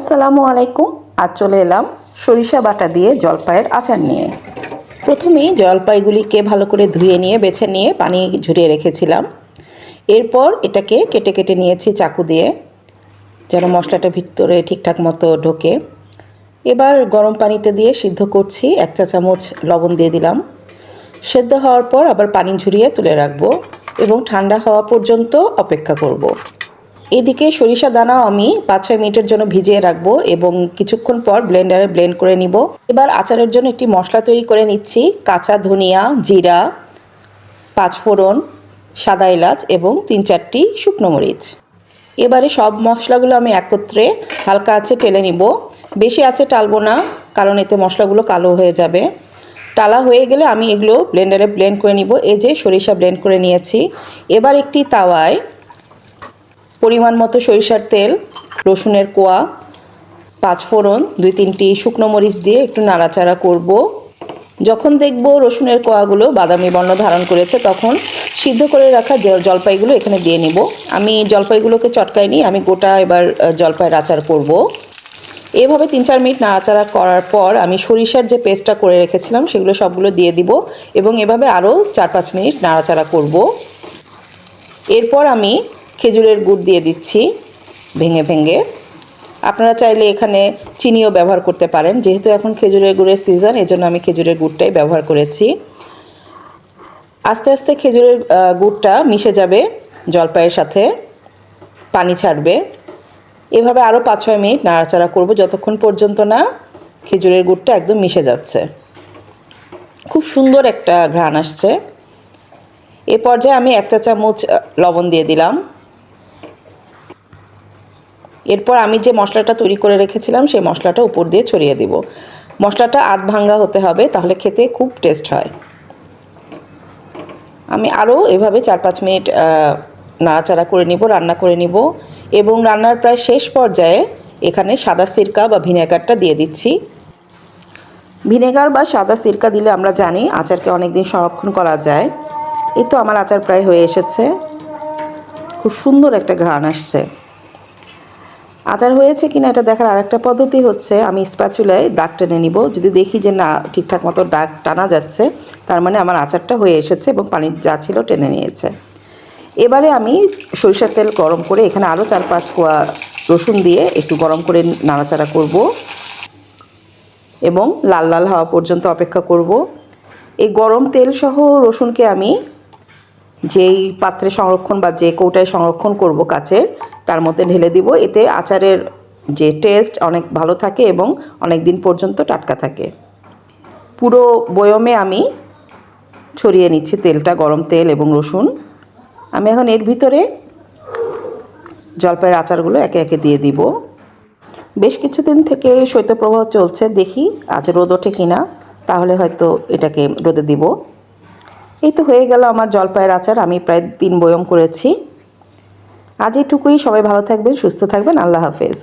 আসসালামু আলাইকুম। আজ চলে এলাম সরিষা বাটা দিয়ে জলপাইয়ের আচার নিয়ে। প্রথমেই জলপাইগুলিকে ভালো করে ধুয়ে নিয়ে বেছে নিয়ে পানি ঝরিয়ে রেখেছিলাম। এরপর এটাকে কেটে কেটে নিয়েছি চাকু দিয়ে, যেন মশলাটা ভিতরে ঠিকঠাক মতো ঢোকে। এবার গরম পানিতে দিয়ে সিদ্ধ করছি। 1 চা চামচ লবণ দিয়ে দিলাম। সেদ্ধ হওয়ার পর আবার পানি ঝরিয়ে তুলে রাখবো এবং ঠান্ডা হওয়া পর্যন্ত অপেক্ষা করব। এদিকে সরিষা দানাও আমি 5-6 মিনিটের জন্য ভিজিয়ে রাখবো এবং কিছুক্ষণ পর ব্লেন্ডারে ব্লেন্ড করে নিব। এবার আচারের জন্য একটি মশলা তৈরি করে নিচ্ছি। কাঁচা ধনিয়া, জিরা, 5 ফোড়ন, সাদা এলাচ এবং 3-4টি শুকনো মরিচ। এবারে সব মশলাগুলো আমি একত্রে হালকা আঁচে টেলে নিব। বেশি আঁচে টালবো না, কারণ এতে মশলাগুলো কালো হয়ে যাবে। টালা হয়ে গেলে আমি এগুলো ব্লেন্ডারে ব্লেন্ড করে নিব। এই যে সরিষা ব্লেন্ড করে নিয়েছি। এবার একটি তাওয়ায় পরিমাণ মতো সরিষার তেল, রসুনের কোয়া, 5 ফোড়ন, 2-3টি শুকনো মরিচ দিয়ে একটু নাড়াচাড়া করব। যখন দেখব রসুনের কোয়াগুলো বাদামি বর্ণ ধারণ করেছে, তখন সিদ্ধ করে রাখা জলপাইগুলো এখানে দিয়ে নিব। আমি জলপাইগুলোকে চটকাইনি, আমি গোটা এবার জলপাইয়ের আচার করব। এভাবে 3-4 মিনিট নাড়াচাড়া করার পর আমি সরিষার যে পেস্টটা করে রেখেছিলাম সেগুলো সবগুলো দিয়ে দিব এবং এভাবে আরও 4-5 মিনিট নাড়াচাড়া করব। এরপর আমি খেজুরের গুড় দিয়ে দিচ্ছি ভেঙে ভেঙে। আপনারা চাইলে এখানে চিনিও ব্যবহার করতে পারেন। যেহেতু এখন খেজুরের গুড়ের সিজন, এজন্য আমি খেজুরের গুড়টাই ব্যবহার করেছি। আস্তে আস্তে খেজুরের গুড়টা মিশে যাবে জলপাইয়ের সাথে, পানি ছাড়বে। এভাবে আরও 5-6 মিনিট নাড়াচাড়া করব, যতক্ষণ পর্যন্ত না খেজুরের গুড়টা একদম মিশে যাচ্ছে। খুব সুন্দর একটা ঘ্রাণ আসছে। এ পর্যায়ে আমি 1 চা চামচ লবণ দিয়ে দিলাম। এরপর আমি যে মশলাটা তৈরি করে রেখেছিলাম সেই মশলাটা উপর দিয়ে ছড়িয়ে দিব। মশলাটা আধ ভাঙ্গা হতে হবে, তাহলে খেতে খুব টেস্ট হয়। আমি আরও এভাবে 4-5 মিনিট নাড়াচাড়া করে নিব, রান্না করে নিব এবং রান্নার প্রায় শেষ পর্যায়ে এখানে সাদা সিরকা বা ভিনেগারটা দিয়ে দিচ্ছি। ভিনেগার বা সাদা সিরকা দিলে আমরা জানি আচারকে অনেক দিন সংরক্ষণ করা যায়। এই তো আমার আচার প্রায় হয়ে এসেছে। খুব সুন্দর একটা ঘ্রাণ আসছে। আচার হয়েছে কিনা এটা দেখার আরেকটা পদ্ধতি হচ্ছে, আমি স্প্যাচুলায় দাগ টেনে নিব। যদি দেখি যে না ঠিকঠাক মতো দাগ টানা যাচ্ছে, তার মানে আমার আচারটা হয়ে এসেছে এবং পানির যা ছিল টেনে নিয়েছে। এবারে আমি সরিষার তেল গরম করে এখানে আরও 4-5 কোয়া রসুন দিয়ে একটু গরম করে নাড়াচাড়া করব এবং লাল লাল হওয়া পর্যন্ত অপেক্ষা করব। এই গরম তেল সহ রসুনকে আমি যেই পাত্রে সংরক্ষণ বা যে কৌটায় সংরক্ষণ করব কাচের, তার মধ্যে ঢেলে দিব। এতে আচারের যে টেস্ট অনেক ভালো থাকে এবং অনেক দিন পর্যন্ত টাটকা থাকে। পুরো বয়মে আমি ছড়িয়ে নিচ্ছি তেলটা, গরম তেল এবং রসুন। আমি এখন এর ভিতরে জলপাইয়ের আচারগুলো একে একে দিয়ে দিব। বেশ কিছুদিন থেকে শৈত্যপ্রবাহ চলছে, দেখি আজ রোদ ওঠে কিনা, তাহলে হয়তো এটাকে রোদে দিব। এই তো হয়ে গেল আমার জলপাইয়ের আচার। আমি প্রায় 3 বয়ম করেছি। আজ এটুকুই। সবাই ভালো থাকবেন, সুস্থ থাকবেন। আল্লাহ হাফেজ।